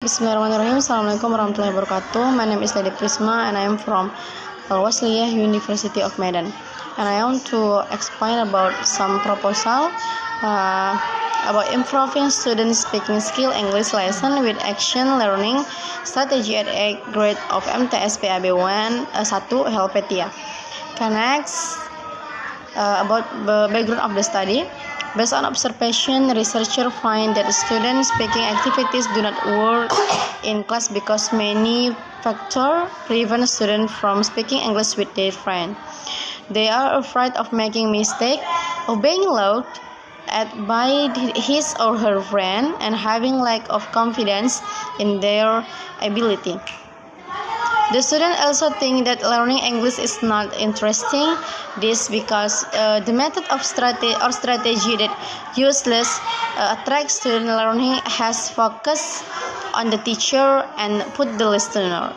Bismillahirrahmanirrahim. Assalamualaikum warahmatullahi wabarakatuh. My name is Lady Prisma and I am from Al-Wasliyah University of Medan. And I want to explain about some proposal about improving students' speaking skill English lesson with action learning strategy at 8th grade of MTS PAB 1 Helvetia. Next, about the background of the study. Based on observation, researchers find that student speaking activities do not work in class because many factors prevent students from speaking English with their friends. They are afraid of making mistakes, of being laughed at by his or her friend, and having lack of confidence in their ability. The students also think that learning English is not interesting. This because the method of strategy that useless attracts student learning has focused on the teacher and put the listener.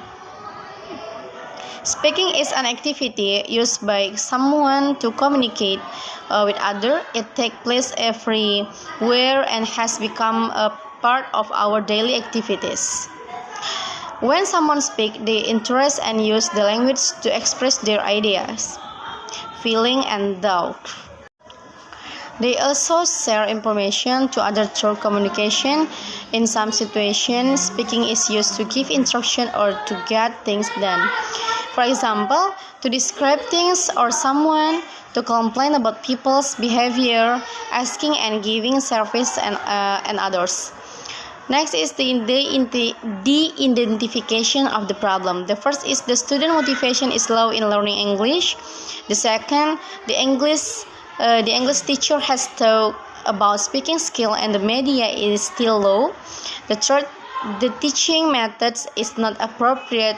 Speaking is an activity used by someone to communicate with others. It takes place everywhere and has become a part of our daily activities. When someone speaks, they interest and use the language to express their ideas, feeling, and doubt. They also share information to others through communication. In some situations, speaking is used to give instruction or to get things done. For example, to describe things or someone, to complain about people's behavior, asking and giving service and others. Next is the identification of the problem. The first is the student motivation is low in learning English. The second, the English teacher has talked about speaking skill and the media is still low. The third, the teaching methods is not appropriate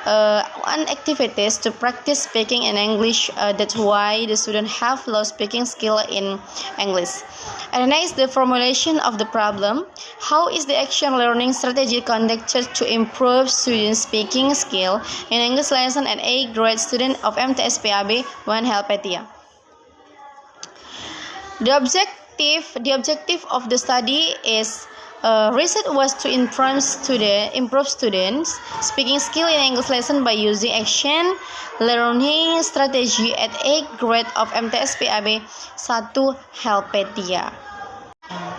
on activities to practice speaking in English. That's why the students have low speaking skill in English. And next, the formulation of the problem. How is the action learning strategy conducted to improve student speaking skill in English lesson at 8th grade student of MTS PAB 1 Helvetia? The objective of the study is research was to improve students' speaking skill in English lesson by using action learning strategy at 8th grade of MTS PAB 1 Helvetia.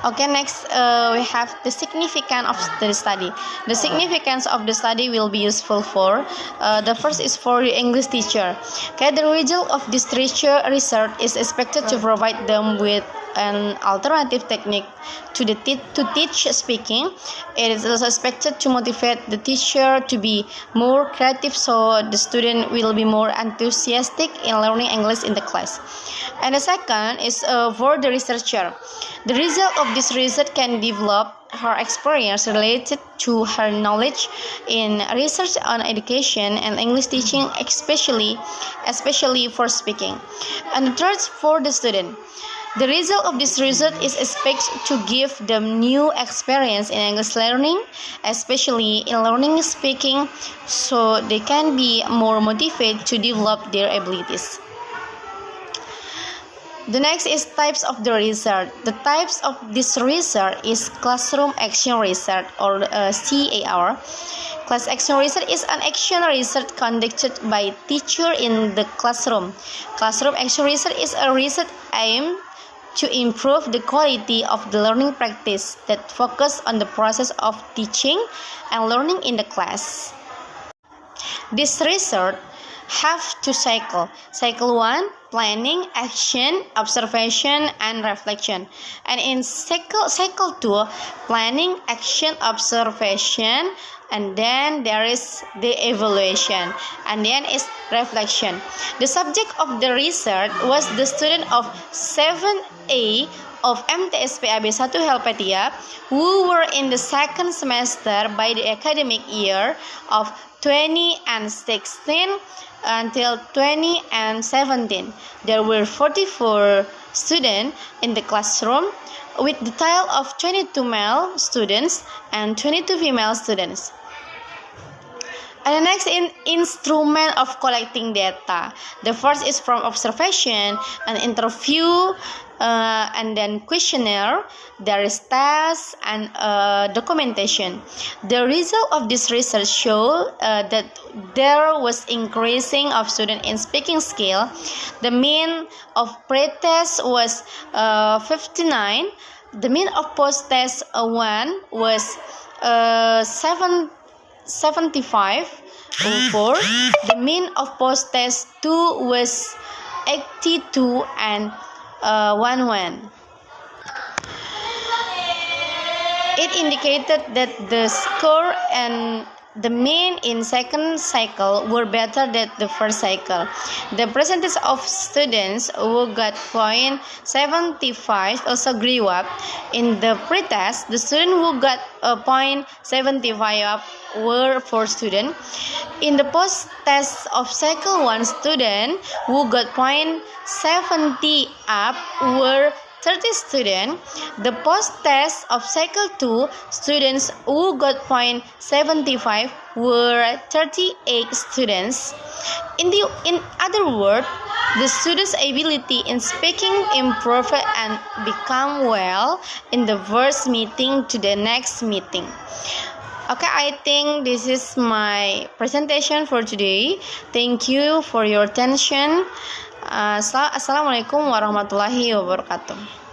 Okay, next we have the significance of the study. The significance of the study will be useful for the first is for the English teacher. Okay, the result of this research is expected to provide them with an alternative technique to teach speaking. It is also expected to motivate the teacher to be more creative, so the student will be more enthusiastic in learning English in the class. And the second is for the researcher. The result of this research can develop her experience related to her knowledge in research on education and English teaching, especially for speaking. And the third, for the student. The result of this research is expected to give them new experience in English learning, especially in learning speaking, so they can be more motivated to develop their abilities. The next is types of the research. The types of this research is classroom action research or CAR. Class action research is an action research conducted by teacher in the classroom. Classroom action research is a research aimed to improve the quality of the learning practice that focus on the process of teaching and learning in the class. This research have two cycles. Cycle 1, planning, action, observation, and reflection. And in cycle 2, planning, action, observation, and then there is the evaluation, and then is reflection. The subject of the research was the student of 7A of MTS PAB 1 Helvetia who were in the second semester by the academic year of 2016 until 2017. There were 44 students in the classroom with the total of 22 male students and 22 female students. And the next instrument of collecting data. The first is from observation, an interview, and then questionnaire. There is tests and documentation. The result of this research show that there was increasing of student in speaking skill. The mean of pre-test was 59. The mean of post-test 1 was 75 over. The mean of post-test 2 was 82 and 11. It indicated that the score and the mean in second cycle were better than the first cycle. The percentage of students who got point 75 also grew up. In the pre-test, the students who got point 75 up were 4 students. In the post-test of cycle 1, students who got point 70 up were 30 students. The post-test of cycle 2, students who got point 75 were 38 students. In other words, the students' ability in speaking improved and become well in the first meeting to the next meeting. Okay, I think this is my presentation for today. Thank you for your attention. Assalamualaikum warahmatullahi wabarakatuh.